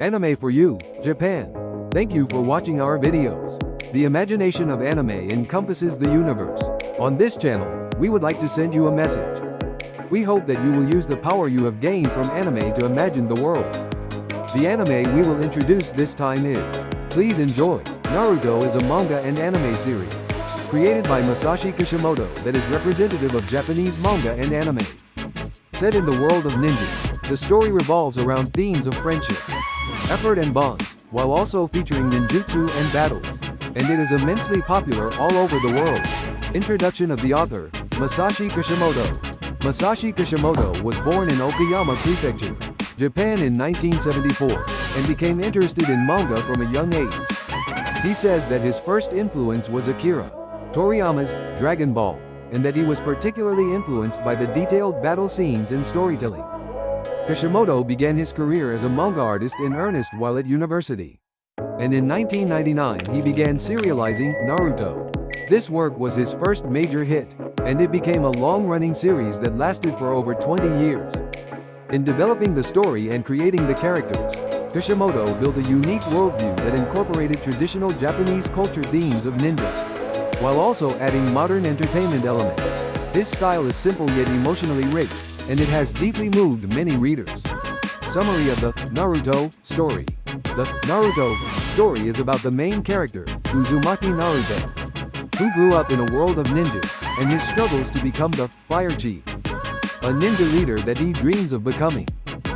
Anime for you, Japan. Thank you for watching our videos. The imagination of anime encompasses the universe. On this channel, we would like to send you a message. We hope that you will use the power you have gained from anime to imagine the world. The anime we will introduce this time is, please enjoy. Naruto is a manga and anime series created by Masashi Kishimoto that is representative of Japanese manga and anime. Set in the world of ninjas, the story revolves around themes of friendship, effort and bonds, while also featuring ninjutsu and battles, and it is immensely popular all over the world. Introduction of the author, Masashi Kishimoto. Masashi Kishimoto was born in Okayama Prefecture, Japan in 1974, and became interested in manga from a young age. He says that his first influence was Akira Toriyama's Dragon Ball, and that he was particularly influenced by the detailed battle scenes and storytelling. Kishimoto began his career as a manga artist in earnest while at university. And in 1999 he began serializing Naruto. This work was his first major hit, and it became a long-running series that lasted for over 20 years. In developing the story and creating the characters, Kishimoto built a unique worldview that incorporated traditional Japanese culture themes of ninja, while also adding modern entertainment elements. His style is simple yet emotionally rich, and it has deeply moved many readers. Summary of the Naruto story. The Naruto story is about the main character, Uzumaki Naruto, who grew up in a world of ninjas, and his struggles to become the Fire Chief, a ninja leader that he dreams of becoming.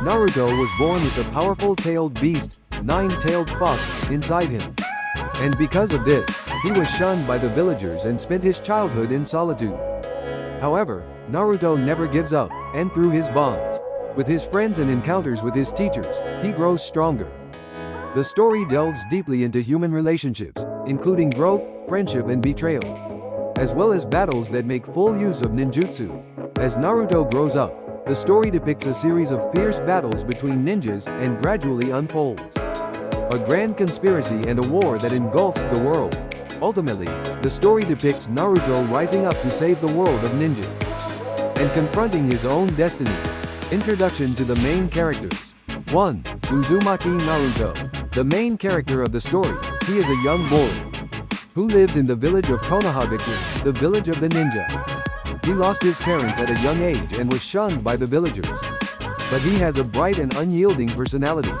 Naruto was born with the powerful tailed beast, nine-tailed fox, inside him. And because of this, he was shunned by the villagers and spent his childhood in solitude. However, Naruto never gives up, and through his bonds with his friends and encounters with his teachers, he grows stronger. The story delves deeply into human relationships, including growth, friendship and betrayal, as well as battles that make full use of ninjutsu. As Naruto grows up, the story depicts a series of fierce battles between ninjas and gradually unfolds a grand conspiracy and a war that engulfs the world. Ultimately, the story depicts Naruto rising up to save the world of ninjas and confronting his own destiny. Introduction to the main characters. 1. Uzumaki Naruto. The main character of the story, he is a young boy who lives in the village of Konohagaki, the village of the ninja. He lost his parents at a young age and was shunned by the villagers. But he has a bright and unyielding personality.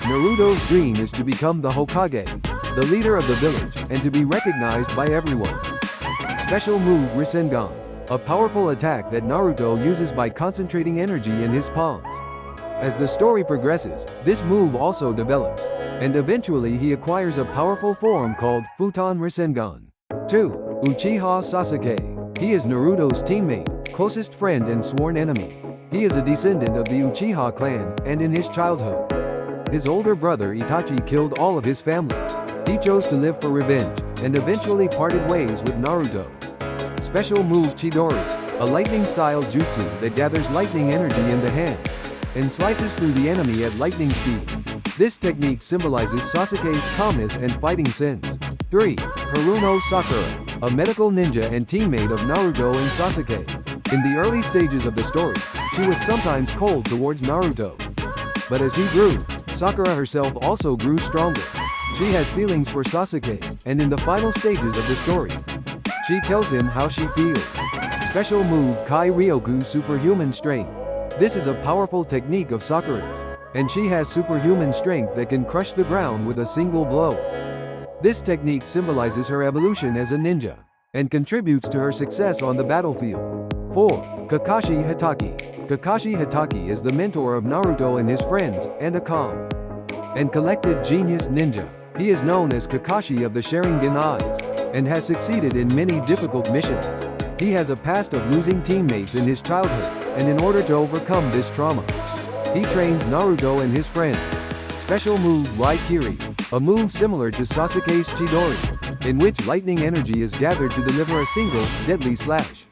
Naruto's dream is to become the Hokage, the leader of the village, and to be recognized by everyone. Special move Rasengan. A powerful attack that Naruto uses by concentrating energy in his palms. As the story progresses, this move also develops, and eventually he acquires a powerful form called Futon Rasengan. 2. Uchiha Sasuke. He is Naruto's teammate, closest friend and sworn enemy. He is a descendant of the Uchiha clan, and in his childhood, his older brother Itachi killed all of his family. He chose to live for revenge, and eventually parted ways with Naruto. Special move Chidori, a lightning-style jutsu that gathers lightning energy in the hands and slices through the enemy at lightning speed. This technique symbolizes Sasuke's calmness and fighting sense. 3. Haruno Sakura, a medical ninja and teammate of Naruto and Sasuke. In the early stages of the story, she was sometimes cold towards Naruto. But as he grew, Sakura herself also grew stronger. She has feelings for Sasuke, and in the final stages of the story, she tells him how she feels. Special move Kai Ryoku Superhuman Strength. This is a powerful technique of Sakura's, and she has superhuman strength that can crush the ground with a single blow. This technique symbolizes her evolution as a ninja, and contributes to her success on the battlefield. 4. Kakashi Hatake. Kakashi Hatake is the mentor of Naruto and his friends, and a calm and collected genius ninja. He is known as Kakashi of the Sharingan Eyes, and has succeeded in many difficult missions. He has a past of losing teammates in his childhood, and in order to overcome this trauma, he trains Naruto and his friends. Special move Raikiri, a move similar to Sasuke's Chidori, in which lightning energy is gathered to deliver a single, deadly slash.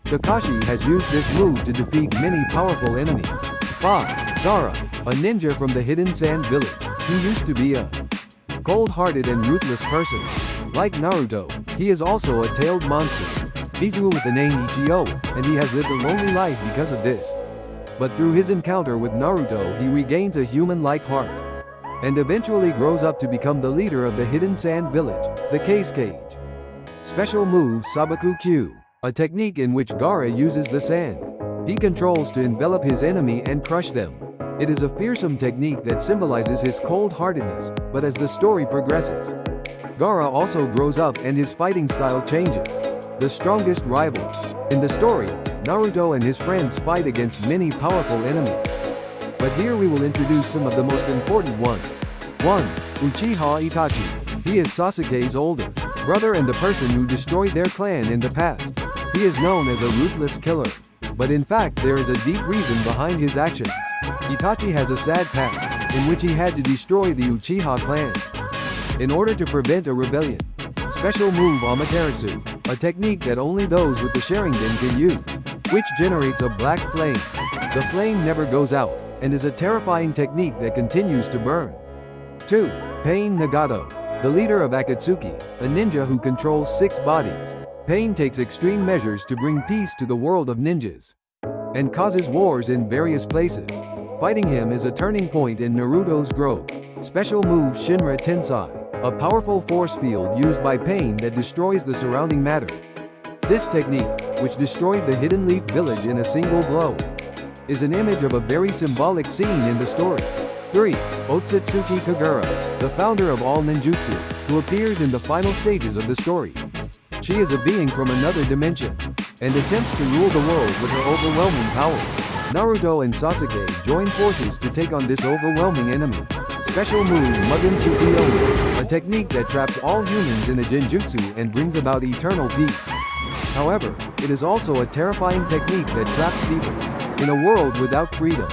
Kakashi has used this move to defeat many powerful enemies. 5. Gaara, a ninja from the Hidden Sand Village. He used to be a cold-hearted and ruthless person. Like Naruto, he is also a tailed monster. He grew with the name Ichigo, and he has lived a lonely life because of this. But through his encounter with Naruto he regains a human-like heart. and eventually grows up to become the leader of the hidden sand village, the Case Cage. Special move Sabaku Q, a technique in which Gaara uses the sand he controls to envelop his enemy and crush them. It is a fearsome technique that symbolizes his cold-heartedness, but as the story progresses, Gaara also grows up and his fighting style changes. The strongest rival. In the story, Naruto and his friends fight against many powerful enemies. But here we will introduce some of the most important ones. 1. Uchiha Itachi. He is Sasuke's older brother and the person who destroyed their clan in the past. He is known as a ruthless killer. But in fact there is a deep reason behind his actions. Itachi has a sad past, in which he had to destroy the Uchiha clan in order to prevent a rebellion. Special move Amaterasu, a technique that only those with the Sharingan can use, which generates a black flame. The flame never goes out, and is a terrifying technique that continues to burn. 2. Pain Nagato. The leader of Akatsuki, a ninja who controls 6 bodies. Pain takes extreme measures to bring peace to the world of ninjas, and causes wars in various places. Fighting him is a turning point in Naruto's growth. Special move Shinra Tensai, a powerful force field used by Pain that destroys the surrounding matter. This technique, which destroyed the Hidden Leaf village in a single blow, is an image of a very symbolic scene in the story. 3. Otsutsuki Kagura, the founder of all ninjutsu, who appears in the final stages of the story. She is a being from another dimension, and attempts to rule the world with her overwhelming power. Naruto and Sasuke join forces to take on this overwhelming enemy. Special move Mugen Tsukuyomi, a technique that traps all humans in a genjutsu and brings about eternal peace. However, it is also a terrifying technique that traps people in a world without freedom.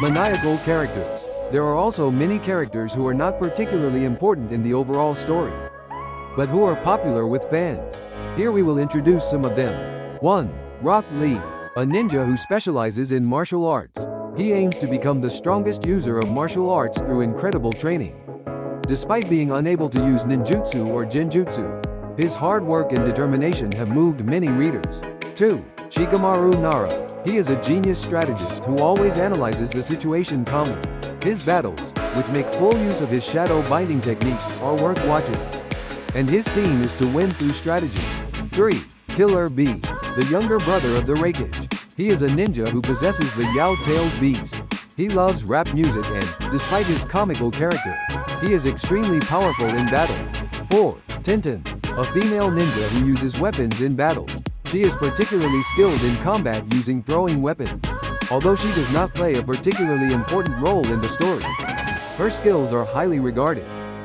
Maniacal characters. There are also many characters who are not particularly important in the overall story, but who are popular with fans. Here we will introduce some of them. 1. Rock Lee, a ninja who specializes in martial arts. He aims to become the strongest user of martial arts through incredible training. Despite being unable to use ninjutsu or genjutsu, his hard work and determination have moved many readers. 2. Shikamaru Nara. He is a genius strategist who always analyzes the situation calmly. His battles, which make full use of his shadow binding technique, are worth watching, and his theme is to win through strategy. 3. Killer B, the younger brother of the Raikage. He is a ninja who possesses the Yao-tailed beast. He loves rap music and, despite his comical character, he is extremely powerful in battle. 4. Tenten, a female ninja who uses weapons in battle. She is particularly skilled in combat using throwing weapons, although she does not play a particularly important role in the story. Her skills are highly regarded.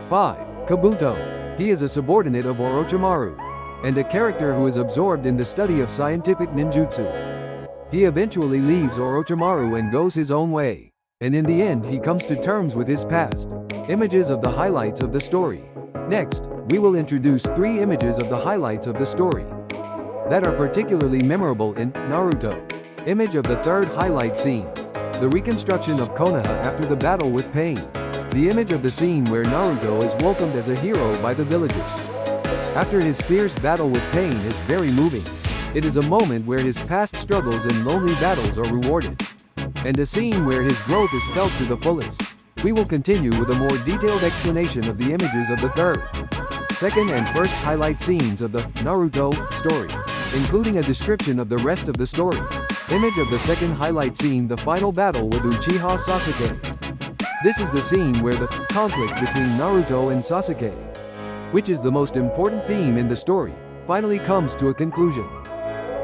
5. Kabuto. He is a subordinate of Orochimaru, and a character who is absorbed in the study of scientific ninjutsu. He eventually leaves Orochimaru and goes his own way, and in the end he comes to terms with his past. Images of the highlights of the story. Next, we will introduce 3 images of the highlights of the story that are particularly memorable in Naruto. Image of the 3rd highlight scene. The reconstruction of Konoha after the battle with Pain. The image of the scene where Naruto is welcomed as a hero by the villagers after his fierce battle with Pain is very moving. It is a moment where his past struggles and lonely battles are rewarded, and a scene where his growth is felt to the fullest. We will continue with a more detailed explanation of the images of the 3rd, 2nd and 1st highlight scenes of the Naruto story, including a description of the rest of the story. Image of the 2nd highlight scene, the final battle with Uchiha Sasuke. This is the scene where the conflict between Naruto and Sasuke, which is the most important theme in the story, finally comes to a conclusion.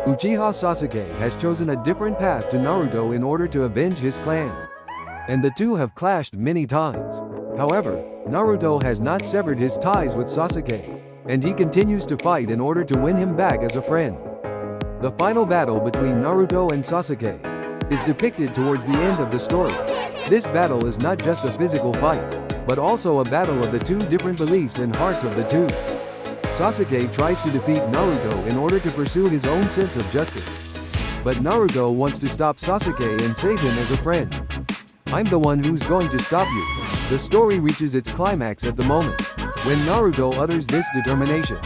Uchiha Sasuke has chosen a different path to Naruto in order to avenge his clan, and the two have clashed many times. However, Naruto has not severed his ties with Sasuke, and he continues to fight in order to win him back as a friend. The final battle between Naruto and Sasuke is depicted towards the end of the story. This battle is not just a physical fight, but also a battle of the 2 different beliefs and hearts of the 2. Sasuke tries to defeat Naruto in order to pursue his own sense of justice, but Naruto wants to stop Sasuke and save him as a friend. I'm the one who's going to stop you. The story reaches its climax at the moment when Naruto utters this determination.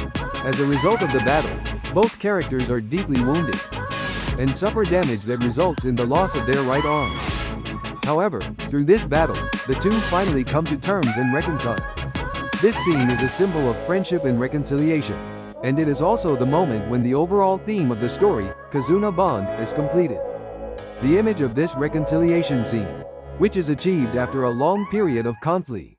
As a result of the battle, both characters are deeply wounded and suffer damage that results in the loss of their right arm. However, through this battle, the two finally come to terms and reconcile. This scene is a symbol of friendship and reconciliation, and it is also the moment when the overall theme of the story, Kazuna Bond, is completed. The image of this reconciliation scene, which is achieved after a long period of conflict,